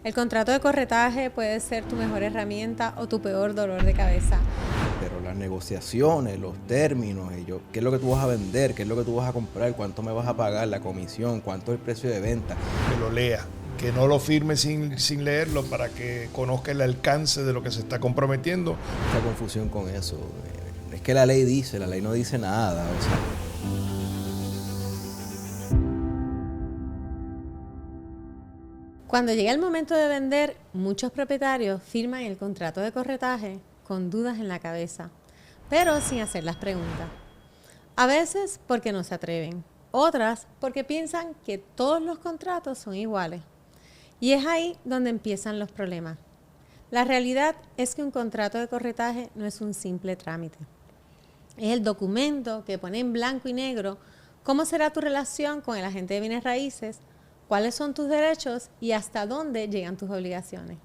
El contrato de corretaje puede ser tu mejor herramienta o tu peor dolor de cabeza. Pero las negociaciones, los términos, qué es lo que tú vas a vender, qué es lo que tú vas a comprar, cuánto me vas a pagar, la comisión, cuánto es el precio de venta. Que lo lea, que no lo firme sin leerlo para que conozca el alcance de lo que se está comprometiendo. Mucha confusión con eso. Es que la ley no dice nada. O sea. Cuando llega el momento de vender, muchos propietarios firman el contrato de corretaje con dudas en la cabeza, pero sin hacer las preguntas. A veces porque no se atreven, otras porque piensan que todos los contratos son iguales. Y es ahí donde empiezan los problemas. La realidad es que un contrato de corretaje no es un simple trámite. Es el documento que pone en blanco y negro cómo será tu relación con el agente de bienes raíces, cuáles son tus derechos y hasta dónde llegan tus obligaciones.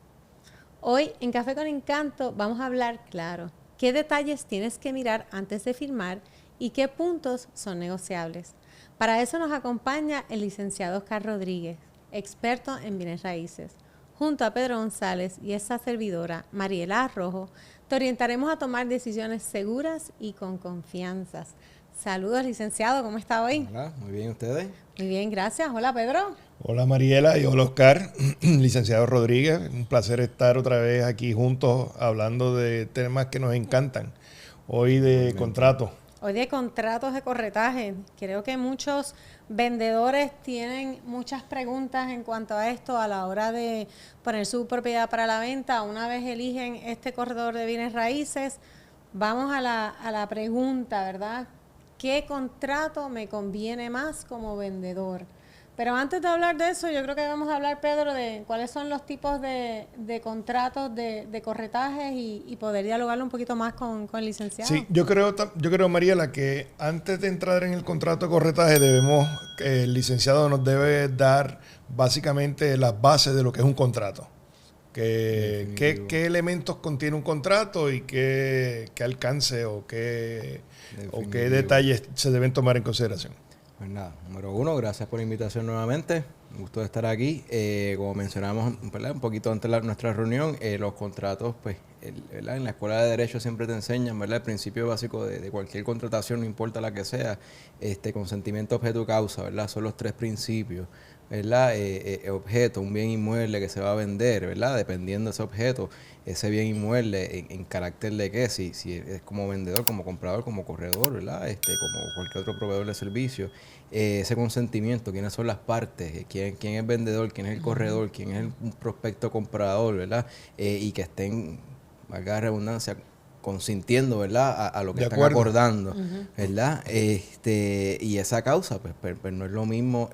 Hoy en Café con Encanto vamos a hablar claro qué detalles tienes que mirar antes de firmar y qué puntos son negociables. Para eso nos acompaña el licenciado Oscar Rodríguez, experto en bienes raíces. Junto a Pedro González y esta servidora, Mariela Arrojo, te orientaremos a tomar decisiones seguras y con confianza. Saludos, licenciado, ¿cómo está hoy? Hola, muy bien, ¿ustedes? Muy bien, gracias. Hola, Pedro. Hola Mariela y hola Oscar, licenciado Rodríguez, un placer estar otra vez aquí juntos hablando de temas que nos encantan. Hoy de contrato. Hoy de contratos de corretaje. Creo que muchos vendedores tienen muchas preguntas en cuanto a esto a la hora de poner su propiedad para la venta. Una vez eligen este corredor de bienes raíces, vamos a la pregunta, ¿verdad? ¿Qué contrato me conviene más como vendedor? Pero antes de hablar de eso, yo creo que vamos a hablar, Pedro, de cuáles son los tipos de contratos de corretajes y poder dialogarlo un poquito más con el licenciado. Sí, yo creo, Mariela, que antes de entrar en el contrato de corretaje el licenciado nos debe dar básicamente las bases de lo que es un contrato. ¿Qué elementos contiene un contrato y qué alcance o qué detalles se deben tomar en consideración? Pues nada, número uno, gracias por la invitación nuevamente. Un gusto de estar aquí. Como mencionamos, ¿verdad?, un poquito antes de nuestra reunión, los contratos, pues, ¿verdad?, en la escuela de Derecho siempre te enseñan, ¿verdad?, el principio básico de cualquier contratación, no importa la que sea, consentimiento, objeto, causa, ¿verdad? Son los tres principios, ¿verdad? Objeto, un bien inmueble que se va a vender, ¿verdad? Dependiendo de ese objeto, ese bien inmueble, en carácter de qué, si es como vendedor, como comprador, como corredor, ¿verdad? Como cualquier otro proveedor de servicio. Ese consentimiento, quiénes son las partes, quién es vendedor, quién es el corredor, quién es un prospecto comprador, ¿verdad? Y que estén, valga la redundancia, consintiendo, ¿verdad?, a lo que están acordando, ¿verdad? Y esa causa, pues no es lo mismo,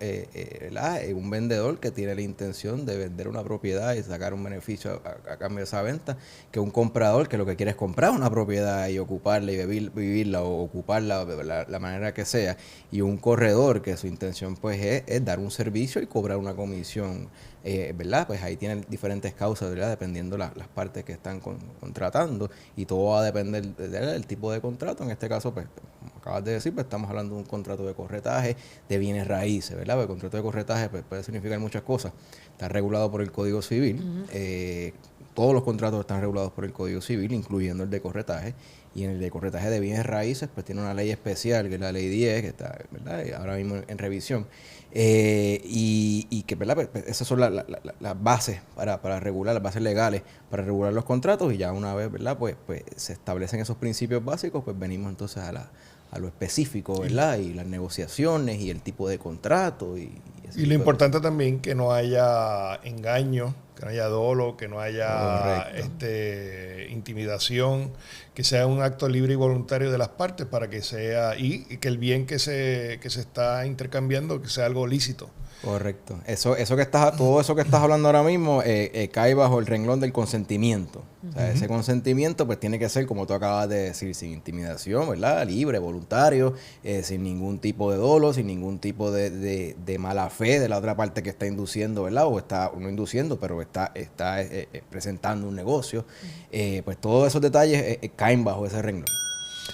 ¿verdad?, un vendedor que tiene la intención de vender una propiedad y sacar un beneficio a cambio de esa venta, que un comprador que lo que quiere es comprar una propiedad y ocuparla y vivirla o ocuparla de la manera que sea, y un corredor que su intención pues es dar un servicio y cobrar una comisión, ¿verdad? Pues ahí tienen diferentes causas, ¿verdad?, dependiendo las partes que están contratando, y todo va a depender del tipo de contrato. En este caso, pues, como acabas de decir, pues estamos hablando de un contrato de corretaje de bienes raíces, ¿verdad? Porque el contrato de corretaje pues, puede significar muchas cosas. Está regulado por el Código Civil. Todos los contratos están regulados por el Código Civil, incluyendo el de corretaje. Y en el de corretaje de bienes raíces, pues tiene una ley especial, que es la Ley 10, que está, ¿verdad?, ahora mismo en revisión. Y que, ¿verdad?, pues, esas son las bases para regular, las bases legales para regular los contratos. Y ya una vez, ¿verdad?, pues se establecen esos principios básicos, pues venimos entonces a lo específico, ¿verdad? Y las negociaciones y el tipo de contrato. Y lo importante también que no haya engaño, que no haya dolo, que no haya intimidación, que sea un acto libre y voluntario de las partes para que sea, y que el bien que se está intercambiando, que sea algo lícito. Correcto. Todo eso que estás hablando ahora mismo cae bajo el renglón del consentimiento. O sea, ese consentimiento pues tiene que ser, como tú acabas de decir, sin intimidación, ¿verdad? Libre, voluntario, sin ningún tipo de dolo, sin ningún tipo de mala fe de la otra parte que está induciendo, ¿verdad? O está, no induciendo, pero está presentando un negocio. Pues todos esos detalles caen bajo ese renglón.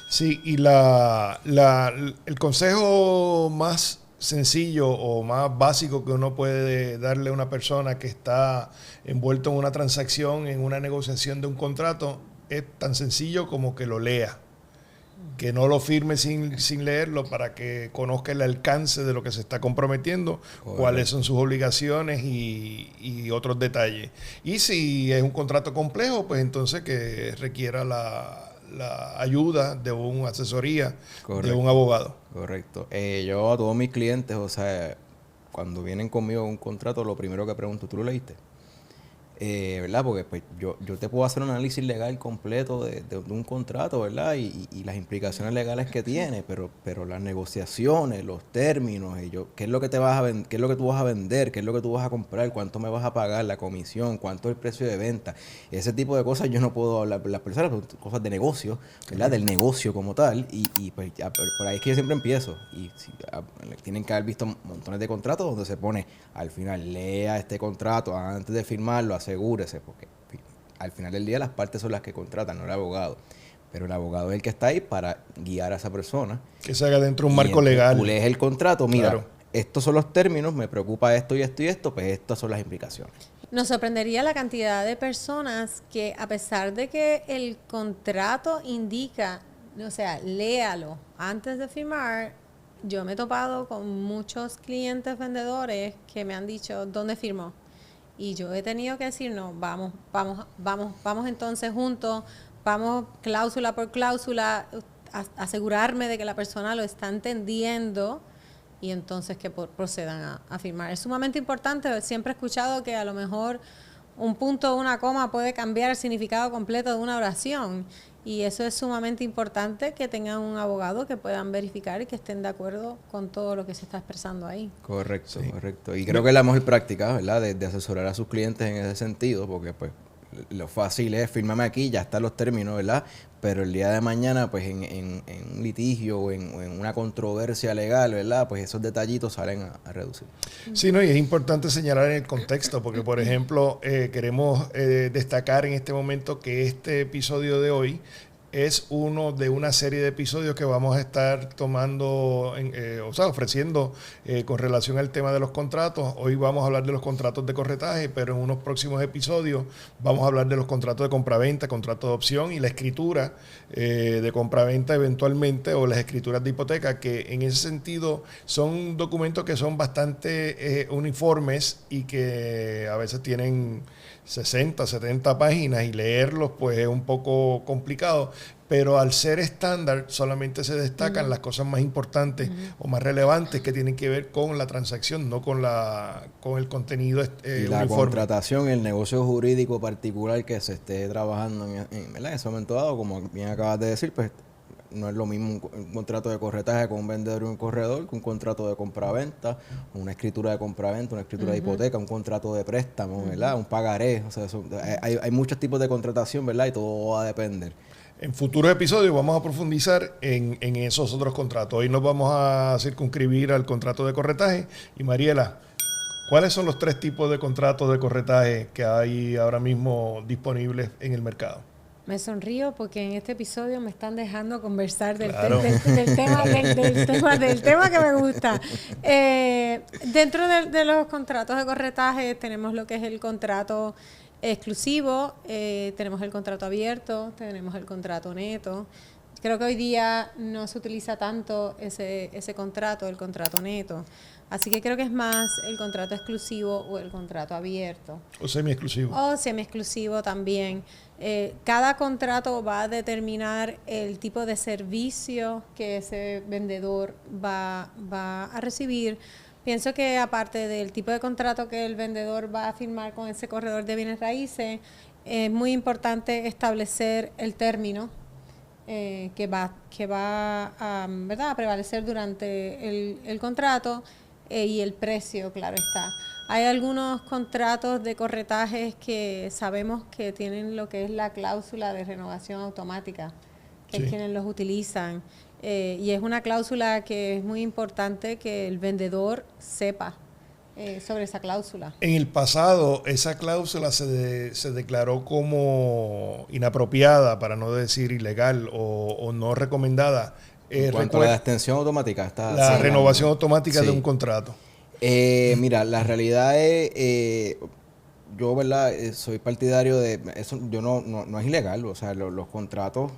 Sí, y el consejo más sencillo o más básico que uno puede darle a una persona que está envuelto en una transacción, en una negociación de un contrato, es tan sencillo como que lo lea. Que no lo firme sin leerlo para que conozca el alcance de lo que se está comprometiendo, cuáles son sus obligaciones y otros detalles. Y si es un contrato complejo, pues entonces que requiera la ayuda de una asesoría, de un abogado. Correcto. Yo a todos mis clientes, o sea, cuando vienen conmigo un contrato, lo primero que pregunto, ¿tú lo leíste? ¿Verdad? Porque pues yo te puedo hacer un análisis legal completo de un contrato, ¿verdad? Y las implicaciones legales que tiene, pero las negociaciones, los términos, qué es lo que te vas a qué es lo que tú vas a vender, qué es lo que tú vas a comprar, cuánto me vas a pagar, la comisión, cuánto es el precio de venta, ese tipo de cosas yo no puedo hablar las personas, cosas de negocio, ¿verdad? Del negocio como tal, y pues ya, por ahí es que yo siempre empiezo. Y tienen que haber visto montones de contratos donde se pone al final, lea este contrato antes de firmarlo, asegúrese, porque al final del día las partes son las que contratan, no el abogado. Pero el abogado es el que está ahí para guiar a esa persona. Que se haga dentro de un marco legal. Tú lees el contrato, mira, estos son los términos, me preocupa esto y esto y esto, pues estas son las implicaciones. Nos sorprendería la cantidad de personas que, a pesar de que el contrato indica, o sea, léalo antes de firmar, yo me he topado con muchos clientes vendedores que me han dicho, ¿dónde firmó? Y yo he tenido que decir, no, vamos entonces juntos, vamos cláusula por cláusula, asegurarme de que la persona lo está entendiendo y entonces que procedan a firmar. Es sumamente importante, siempre he escuchado que a lo mejor un punto o una coma puede cambiar el significado completo de una oración. Y eso es sumamente importante, que tengan un abogado que puedan verificar y que estén de acuerdo con todo lo que se está expresando ahí. Correcto, sí. Correcto. Y creo que es la mejor práctica, ¿verdad? De asesorar a sus clientes en ese sentido, porque pues lo fácil es fírmame aquí, ya están los términos, ¿verdad? Pero el día de mañana, pues en un litigio o en una controversia legal, ¿verdad? Pues esos detallitos salen a reducir. Sí, no, y es importante señalar en el contexto, porque por ejemplo, queremos destacar en este momento que este episodio de hoy es uno de una serie de episodios que vamos a estar tomando, ofreciendo con relación al tema de los contratos. Hoy vamos a hablar de los contratos de corretaje, pero en unos próximos episodios vamos a hablar de los contratos de compraventa, contratos de opción y la escritura de compraventa eventualmente, o las escrituras de hipoteca, que en ese sentido son documentos que son bastante uniformes y que a veces tienen 60, 70 páginas y leerlos pues es un poco complicado, pero al ser estándar solamente se destacan las cosas más importantes o más relevantes que tienen que ver con la transacción, no con el contenido y la uniforme. Contratación, el negocio jurídico particular que se esté trabajando en ese momento dado, como bien acabas de decir, pues no es lo mismo un contrato de corretaje con un vendedor y un corredor que un contrato de compraventa, una escritura de compraventa, una escritura de hipoteca, un contrato de préstamo, ¿verdad? Un pagaré. O sea, hay muchos tipos de contratación, ¿verdad? Y todo va a depender. En futuros episodios vamos a profundizar en esos otros contratos. Hoy nos vamos a circunscribir al contrato de corretaje. Y Mariela, ¿cuáles son los 3 tipos de contratos de corretaje que hay ahora mismo disponibles en el mercado? Me sonrío porque en este episodio me están dejando conversar del tema que me gusta. Dentro de los contratos de corretaje tenemos lo que es el contrato exclusivo, tenemos el contrato abierto, tenemos el contrato neto. Creo que hoy día no se utiliza tanto ese contrato, el contrato neto. Así que creo que es más el contrato exclusivo o el contrato abierto. O semi-exclusivo. O semi-exclusivo también. Cada contrato va a determinar el tipo de servicio que ese vendedor va a recibir. Pienso que aparte del tipo de contrato que el vendedor va a firmar con ese corredor de bienes raíces, es muy importante establecer el término que va a prevalecer durante el contrato y el precio, claro está. Hay algunos contratos de corretajes que sabemos que tienen lo que es la cláusula de renovación automática, que es quienes los utilizan. Y es una cláusula que es muy importante que el vendedor sepa sobre esa cláusula. En el pasado, esa cláusula se declaró como inapropiada, para no decir ilegal o no recomendada, En cuanto a la extensión automática, la renovación hablando. automática Sí. de un contrato. Mira, la realidad es, yo, ¿verdad? Soy partidario de eso. Yo no es ilegal, o sea, los contratos,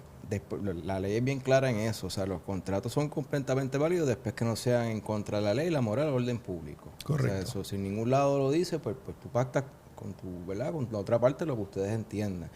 la ley es bien clara en eso, o sea, los contratos son completamente válidos después que no sean en contra de la ley, la moral o el orden público. Correcto. O sea, eso, si en ningún lado lo dice, pues tú pactas con tu, ¿verdad? Con la otra parte lo que ustedes entiendan.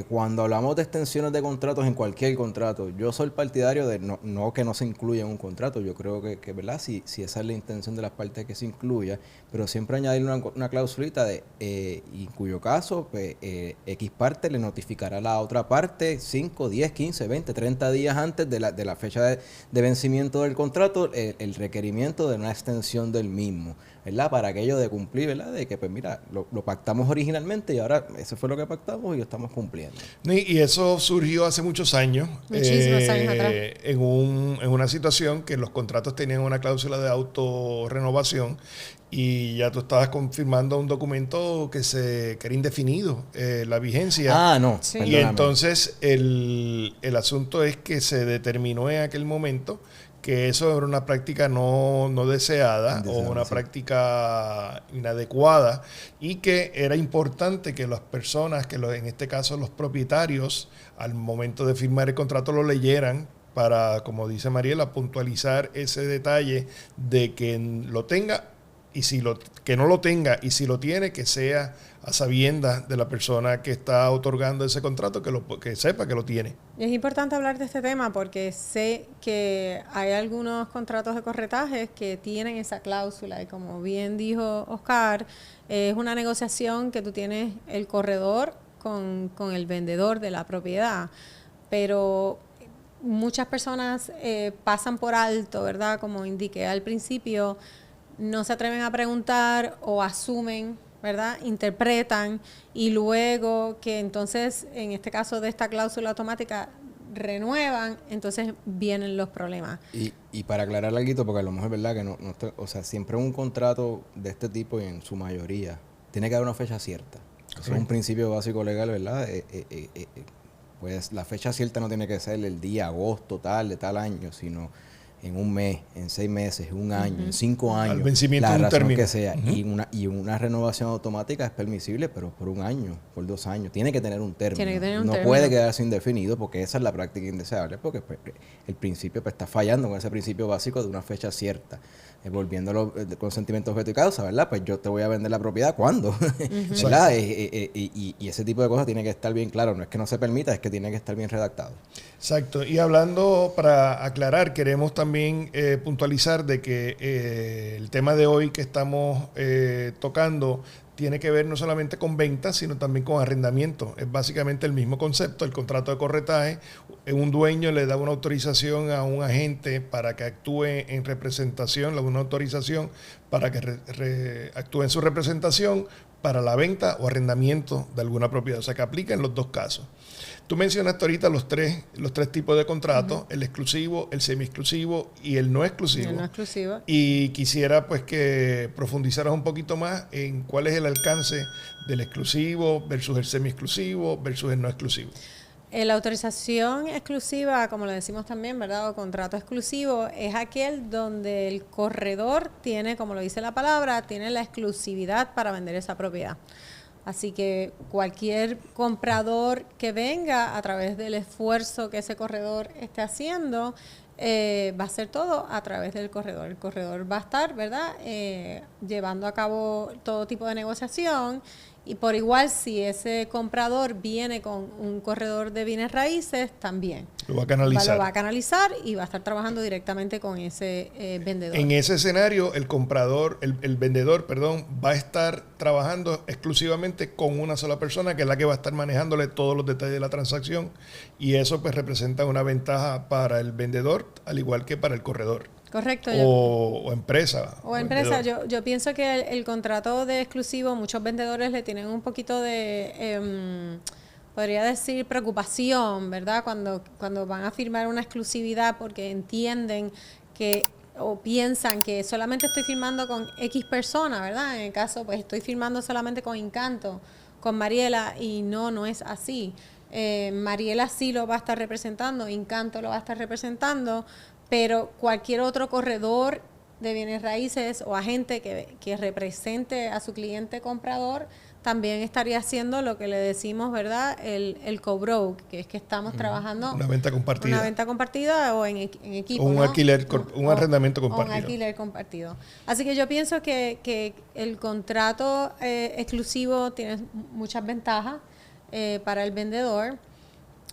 Cuando hablamos de extensiones de contratos en cualquier contrato, yo soy partidario de no que no se incluya en un contrato. Yo creo que ¿verdad? Si esa es la intención de las partes, que se incluya, pero siempre añadir una clausulita de, y en cuyo caso, pues, X parte le notificará a la otra parte 5, 10, 15, 20, 30 días antes de la fecha de vencimiento del contrato, el requerimiento de una extensión del mismo, ¿verdad? Para aquello de cumplir, ¿verdad? De que, pues mira, lo pactamos originalmente y ahora eso fue lo que pactamos y lo estamos cumpliendo. Y eso surgió hace muchos años. Muchísimos años atrás. En una situación que los contratos tenían una cláusula de autorrenovación y ya tú estabas confirmando un documento que era indefinido, la vigencia. Ah, no. Sí. Y Perdóname. entonces el asunto es que se determinó en aquel momento que eso era una práctica no deseada o una sí. práctica inadecuada y que era importante que las personas, en este caso los propietarios, al momento de firmar el contrato lo leyeran para, como dice Mariela, puntualizar ese detalle de que lo tenga y que no lo tenga, y si lo tiene, que sea a sabiendas de la persona que está otorgando ese contrato, que sepa que lo tiene. Y es importante hablar de este tema porque sé que hay algunos contratos de corretajes que tienen esa cláusula y como bien dijo Oscar, es una negociación que tú tienes el corredor con el vendedor de la propiedad, pero muchas personas pasan por alto, ¿verdad? Como indiqué al principio, no se atreven a preguntar o asumen, ¿verdad? Interpretan y luego que entonces, en este caso de esta cláusula automática, renuevan, entonces vienen los problemas. Y para aclarar algo, porque a lo mejor es verdad que o sea, siempre un contrato de este tipo y en su mayoría tiene que haber una fecha cierta. Eso es un principio básico legal, ¿verdad? Pues la fecha cierta no tiene que ser el día agosto tal de tal año, sino en un mes, en 6 meses, en un año, en 5 años, al vencimiento la de un razón término que sea. Y una renovación automática es permisible, pero por 1 año, por 2 años. Tiene que tener un término. Tiene que tener un no término. puede quedarse indefinido porque esa es la práctica indeseable, porque pues, el principio pues, está fallando con ese principio básico de una fecha cierta. Volviéndolo con sentimiento, objeto y causa, ¿verdad? Pues yo te voy a vender la propiedad ¿cuándo? ¿Verdad? Y ese tipo de cosas tiene que estar bien claro. No es que no se permita, es que tiene que estar bien redactado. Exacto. Y hablando, para aclarar, queremos también puntualizar de que el tema de hoy que estamos tocando tiene que ver no solamente con ventas, sino también con arrendamiento. Es básicamente el mismo concepto, el contrato de corretaje. Un dueño le da una autorización a un agente para que actúe en representación, le da una autorización para que actúe en su representación para la venta o arrendamiento de alguna propiedad. O sea, que aplica en los dos casos. Tú mencionaste ahorita los tres tipos de contratos, el exclusivo, el semi-exclusivo y el no exclusivo. El no exclusivo. Y quisiera pues que profundizaras un poquito más en cuál es el alcance del exclusivo versus el semi-exclusivo versus el no exclusivo. La autorización exclusiva, como lo decimos también, ¿verdad? O contrato exclusivo, es aquel donde el corredor tiene, como lo dice la palabra, tiene la exclusividad para vender esa propiedad. Así que cualquier comprador que venga a través del esfuerzo que ese corredor esté haciendo, va a ser todo a través del corredor. El corredor va a estar, ¿verdad?, llevando a cabo todo tipo de negociación. Y por igual, si ese comprador viene con un corredor de bienes raíces, también Lo va a canalizar. Lo va a canalizar y va a estar trabajando directamente con ese vendedor. En ese escenario, el vendedor, va a estar trabajando exclusivamente con una sola persona, que es la que va a estar manejándole todos los detalles de la transacción, y eso pues representa una ventaja para el vendedor, al igual que para el corredor. Correcto. O empresa. O empresa. Yo pienso que el contrato de exclusivo, muchos vendedores le tienen un poquito de, podría decir, preocupación, ¿verdad? Cuando van a firmar una exclusividad porque entienden que o piensan que solamente estoy firmando con X persona, ¿verdad? En el caso, pues estoy firmando solamente con Encanto, con Mariela, y no es así. Mariela sí lo va a estar representando, Incanto lo va a estar representando, pero cualquier otro corredor de bienes raíces o agente que represente a su cliente comprador también estaría haciendo lo que le decimos, ¿verdad? El co-broke, que es que estamos trabajando una venta compartida. Una venta compartida o en equipo, o un ¿no? alquiler, un arrendamiento compartido. O un alquiler compartido. Así que yo pienso que el contrato exclusivo tiene muchas ventajas para el vendedor.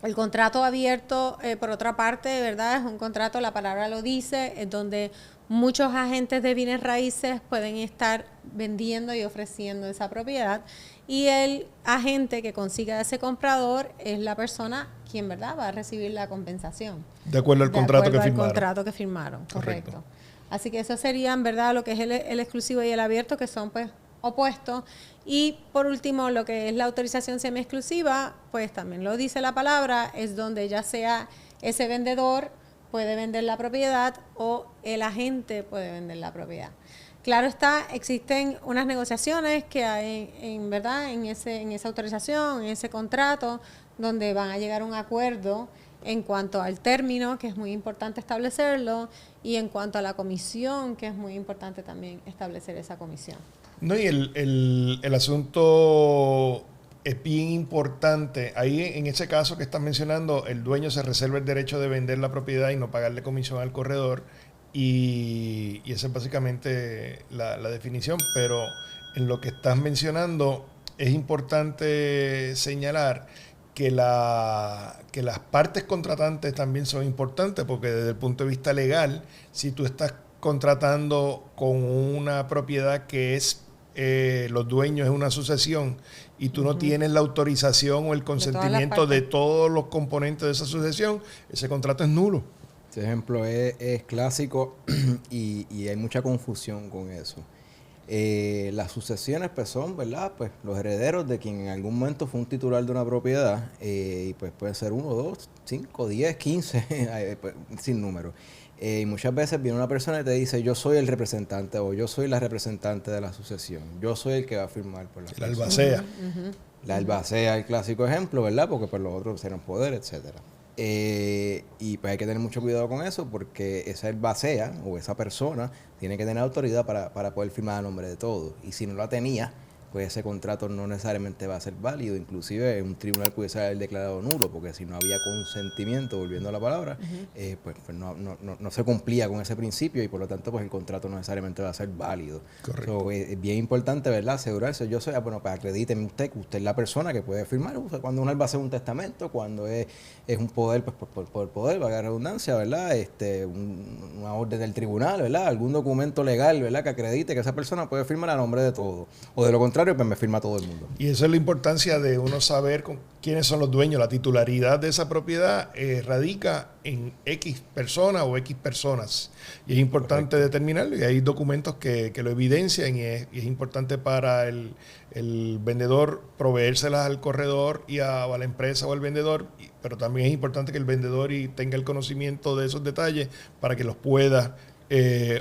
El contrato abierto, por otra parte, ¿verdad? Es un contrato, la palabra lo dice, es donde muchos agentes de bienes raíces pueden estar vendiendo y ofreciendo esa propiedad. Y el agente que consiga ese comprador es la persona quien, ¿verdad?, va a recibir la compensación. De acuerdo al contrato que firmaron. Contrato que firmaron, correcto. Así que eso serían, ¿verdad?, lo que es el exclusivo y el abierto, que son, pues, opuestos. Y por último, lo que es la autorización semi-exclusiva, pues también lo dice la palabra, es donde ya sea ese vendedor puede vender la propiedad o el agente puede vender la propiedad. Claro está, existen unas negociaciones que hay ¿verdad?, en esa autorización, en ese contrato, donde van a llegar a un acuerdo en cuanto al término, que es muy importante establecerlo, y en cuanto a la comisión, que es muy importante también establecer esa comisión. No, y el asunto es bien importante. Ahí, en ese caso que estás mencionando, el dueño se reserva el derecho de vender la propiedad y no pagarle comisión al corredor. Y esa es básicamente la definición. Pero en lo que estás mencionando, es importante señalar que las partes contratantes también son importantes, porque desde el punto de vista legal, si tú estás contratando con una propiedad que es los dueños es una sucesión y tú no tienes la autorización o el consentimiento de todos los componentes de esa sucesión, ese contrato es nulo. Este ejemplo es clásico y hay mucha confusión con eso. Las sucesiones pues son, ¿verdad?, pues los herederos de quien en algún momento fue un titular de una propiedad, y pues puede ser 1, 2, 5, 10, 15, pues, sin número. Y muchas veces viene una persona y te dice, yo soy el representante o yo soy la representante de la sucesión, yo soy el que va a firmar por la sucesión. La albacea. La albacea, el clásico ejemplo, ¿verdad? Porque por los otros serán poder, etcétera. Y pues hay que tener mucho cuidado con eso, porque esa albacea o esa persona tiene que tener autoridad para poder firmar a nombre de todos. Y si no la tenía, pues ese contrato no necesariamente va a ser válido. Inclusive un tribunal pudiese haber declarado nulo, porque si no había consentimiento, volviendo a la palabra, pues no se cumplía con ese principio y por lo tanto pues el contrato no necesariamente va a ser válido. Correcto. So, es bien importante, ¿verdad?, asegurarse. Yo soy, bueno, pues acredíteme usted que usted es la persona que puede firmar. O sea, cuando uno va a hacer un testamento, cuando es un poder, pues por poder, valga la redundancia, ¿verdad?, una orden del tribunal, ¿verdad?, algún documento legal, ¿verdad?, que acredite que esa persona puede firmar a nombre de todo. O de lo contrario, pues me firma todo el mundo. Y eso es la importancia de uno saber quiénes son los dueños. La titularidad de esa propiedad radica en X persona o X personas. Y es importante determinarlo, y hay documentos que lo evidencian, y es importante para el vendedor proveérselas al corredor y a la empresa o al vendedor, pero también es importante que el vendedor tenga el conocimiento de esos detalles para que los pueda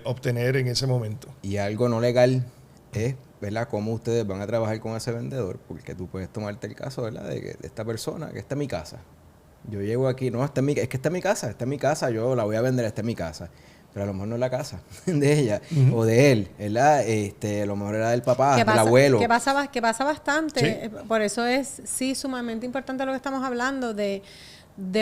obtener en ese momento. Y algo no legal es, ¿verdad?, cómo ustedes van a trabajar con ese vendedor, porque tú puedes tomarte el caso, ¿verdad?, de esta persona, que esta es mi casa. Yo llego aquí, no, es que esta es mi casa, yo la voy a vender, esta es mi casa. Pero a lo mejor no es la casa de ella o de él, ¿verdad? A lo mejor era del papá, del abuelo. Que pasa bastante. ¿Sí? Por eso es, sumamente importante lo que estamos hablando de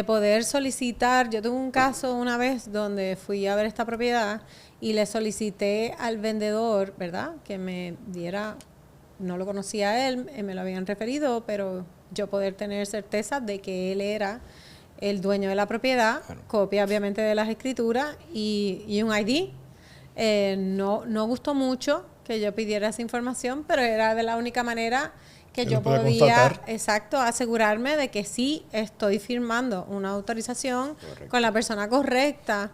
poder solicitar. Yo tuve un caso una vez donde fui a ver esta propiedad y le solicité al vendedor, ¿verdad?, que me diera, no lo conocía a él, me lo habían referido, pero yo poder tener certeza de que él era el dueño de la propiedad, copia obviamente de las escrituras y un ID. No gustó mucho que yo pidiera esa información, pero era de la única manera que yo podía, asegurarme de que sí estoy firmando una autorización con la persona correcta,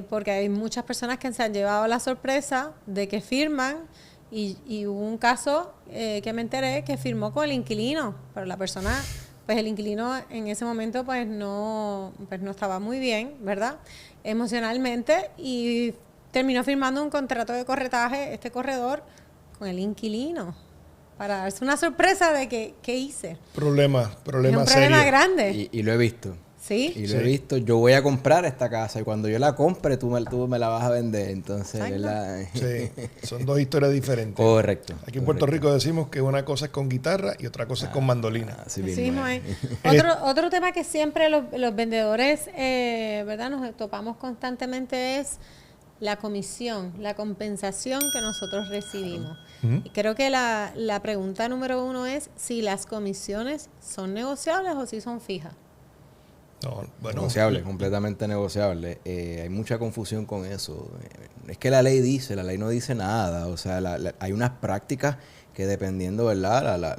porque hay muchas personas que se han llevado la sorpresa de que firman y hubo un caso que me enteré que firmó con el inquilino, pero la persona, pues el inquilino en ese momento pues no estaba muy bien, ¿verdad?, emocionalmente, y terminó firmando un contrato de corretaje, este corredor, con el inquilino. para darse una sorpresa de que, ¿qué hice? Problema Es un problema serio. grande. Y lo he visto. ¿Sí? Y lo he visto. Yo voy a comprar esta casa y cuando yo la compre, tú me la vas a vender. Entonces, Sí, son dos historias diferentes. Correcto. Aquí en Puerto Rico decimos que una cosa es con guitarra y otra cosa es con mandolina. Así Así mismo mismo es. es. Otro tema que siempre los vendedores, ¿verdad? Nos topamos constantemente es la comisión, la compensación que nosotros recibimos. Y creo que la pregunta número 1 es si las comisiones son negociables o si son fijas. No, bueno, Negociable, completamente negociable. Hay mucha confusión con eso. Es que la ley no dice nada. O sea, hay unas prácticas que dependiendo, ¿verdad? Las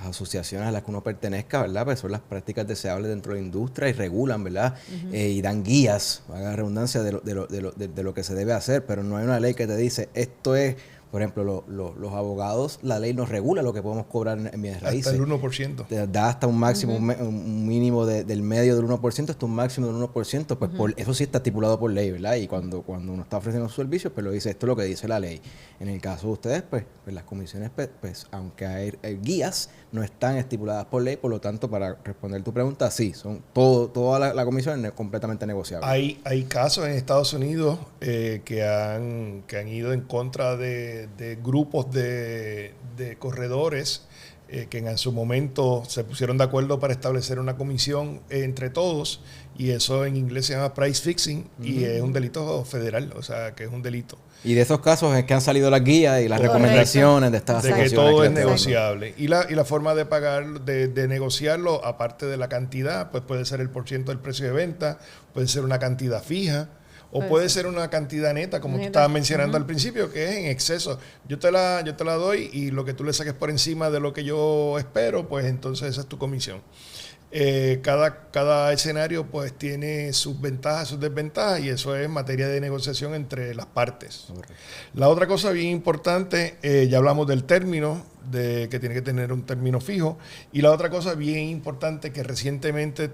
asociaciones a las que uno pertenezca, ¿verdad? Pues son las prácticas deseables dentro de la industria y regulan, ¿verdad? Y dan guías, haga redundancia, de lo que se debe hacer, pero no hay una ley que te dice, esto es, por ejemplo, los abogados, la ley nos regula lo que podemos cobrar en bienes raíces. hasta el 1%. Te da hasta un máximo, un mínimo del medio del 1%, hasta un máximo del 1%, pues eso sí está estipulado por ley, ¿verdad? Y cuando uno está ofreciendo sus servicios, pues lo dice, esto es lo que dice la ley. En el caso de ustedes, pues las comisiones, pues aunque hay guías, no están estipuladas por ley, por lo tanto, para responder tu pregunta, sí, son toda la comisión es completamente negociable. Hay casos en Estados Unidos que han ido en contra de grupos de corredores que en su momento se pusieron de acuerdo para establecer una comisión entre todos, y eso en inglés se llama price fixing y es un delito federal, o sea que es un delito. Y de esos casos es que han salido las guías y las recomendaciones de estas De que asociaciones. todo es que negociable. Y la forma de pagar, de negociarlo, aparte de la cantidad, pues puede ser el % del precio de venta, puede ser una cantidad fija, o puede ser una cantidad neta, como tú estabas mencionando al principio, que es en exceso. Yo te la doy y lo que tú le saques por encima de lo que yo espero, pues entonces esa es tu comisión. Cada escenario pues tiene sus ventajas, sus desventajas, y eso es materia de negociación entre las partes. Correcto. La otra cosa bien importante, ya hablamos del término, de que tiene que tener un término fijo, y la otra cosa bien importante que recientemente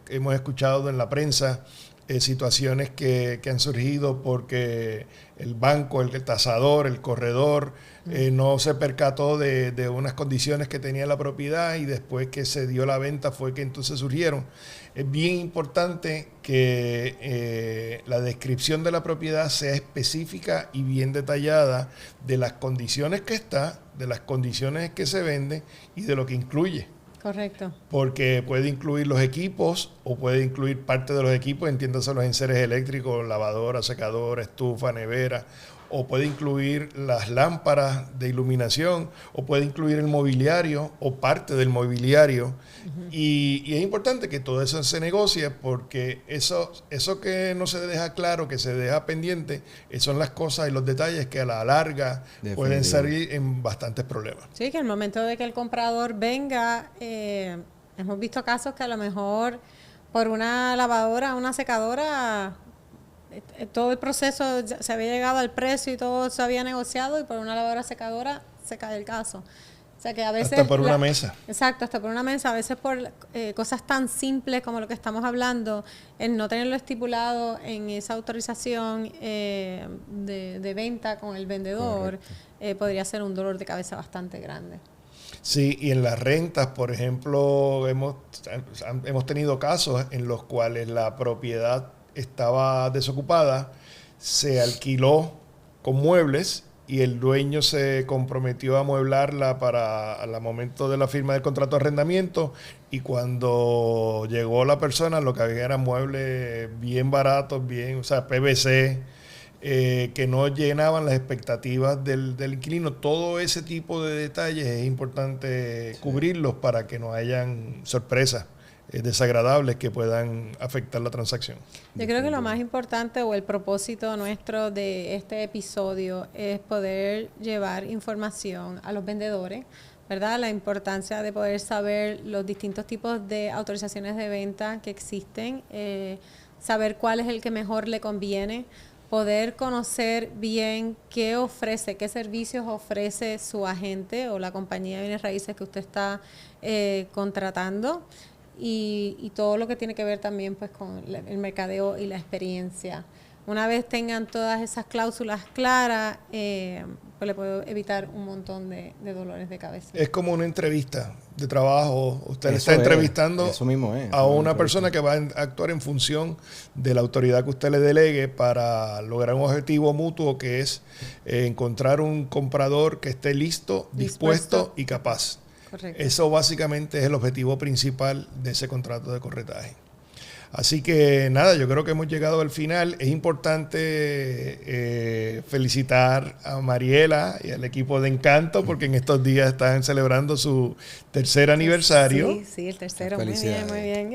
hemos escuchado en la prensa, situaciones que han surgido porque el banco, el tasador, el corredor no se percató de unas condiciones que tenía la propiedad, y después que se dio la venta fue que entonces surgieron. Es bien importante que la descripción de la propiedad sea específica y bien detallada de las condiciones que está, de las condiciones que se vende y de lo que incluye. Correcto. Porque puede incluir los equipos o puede incluir parte de los equipos, entiéndase los enseres eléctricos, lavadora, secadora, estufa, nevera, o puede incluir las lámparas de iluminación, o puede incluir el mobiliario o parte del mobiliario. Y es importante que todo eso se negocie, porque eso que no se deja claro, que se deja pendiente, son las cosas y los detalles que a la larga pueden salir en bastantes problemas. Sí, que al momento de que el comprador venga, hemos visto casos que a lo mejor por una lavadora, una secadora, todo el proceso se había llegado al precio y todo se había negociado, y por una lavadora secadora se cae el caso. O sea que a veces... Hasta por una mesa. Exacto, hasta por una mesa. A veces por cosas tan simples como lo que estamos hablando, el no tenerlo estipulado en esa autorización de venta con el vendedor, podría ser un dolor de cabeza bastante grande. Sí, y en las rentas, por ejemplo, hemos tenido casos en los cuales la propiedad estaba desocupada, se alquiló con muebles y el dueño se comprometió a amueblarla para al momento de la firma del contrato de arrendamiento, y cuando llegó la persona lo que había eran muebles bien baratos, o sea, PVC, que no llenaban las expectativas del inquilino. Todo ese tipo de detalles es importante cubrirlos para que no hayan sorpresas desagradables que puedan afectar la transacción. Yo creo que lo más importante, o el propósito nuestro de este episodio, es poder llevar información a los vendedores, ¿verdad? La importancia de poder saber los distintos tipos de autorizaciones de venta que existen, saber cuál es el que mejor le conviene, poder conocer bien qué ofrece, qué servicios ofrece su agente o la compañía de bienes raíces que usted está contratando, y todo lo que tiene que ver también pues con el mercadeo y la experiencia, una vez tengan todas esas cláusulas claras, pues le puedo evitar un montón de dolores de cabeza. Es como una entrevista de trabajo. Usted le Eso está es, entrevistando eso mismo es, a una persona que va a actuar en función de la autoridad que usted le delegue para lograr un objetivo mutuo, que es encontrar un comprador que esté listo, dispuesto y capaz. Correcto. Eso básicamente es el objetivo principal de ese contrato de corretaje. Así que nada, yo creo que hemos llegado al final. Es importante felicitar a Mariela y al equipo de Encanto, porque en estos días están celebrando su tercer aniversario. Sí, el tercero. Felicidades. Muy bien.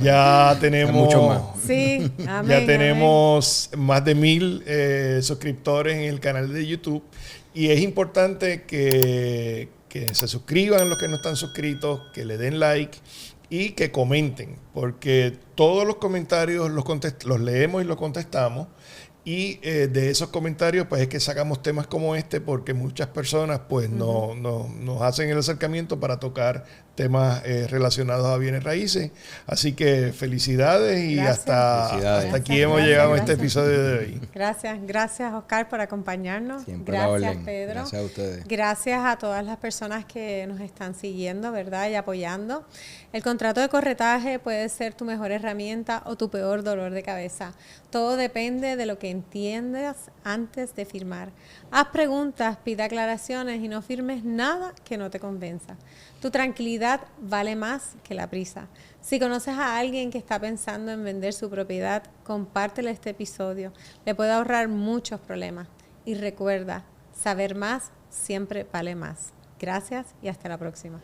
Ya tenemos mucho más. Sí, amén, ya tenemos más de 1000 suscriptores en el canal de YouTube. Y es importante que se suscriban los que no están suscritos, que le den like y que comenten, porque todos los comentarios los leemos y los contestamos. Y de esos comentarios pues es que sacamos temas como este, porque muchas personas pues nos hacen el acercamiento para tocar temas relacionados a bienes raíces. Así que felicidades y hasta aquí hemos llegado a este episodio de hoy. Gracias Oscar por acompañarnos. Siempre a la Gracias orden. Pedro. Gracias a ustedes. Gracias a todas las personas que nos están siguiendo, ¿verdad? Y apoyando. El contrato de corretaje puede ser tu mejor herramienta o tu peor dolor de cabeza. Todo depende de lo que entiendas antes de firmar. Haz preguntas, pide aclaraciones y no firmes nada que no te convenza. Tu tranquilidad vale más que la prisa. Si conoces a alguien que está pensando en vender su propiedad, compártele este episodio. Le puede ahorrar muchos problemas. Y recuerda, saber más siempre vale más. Gracias y hasta la próxima.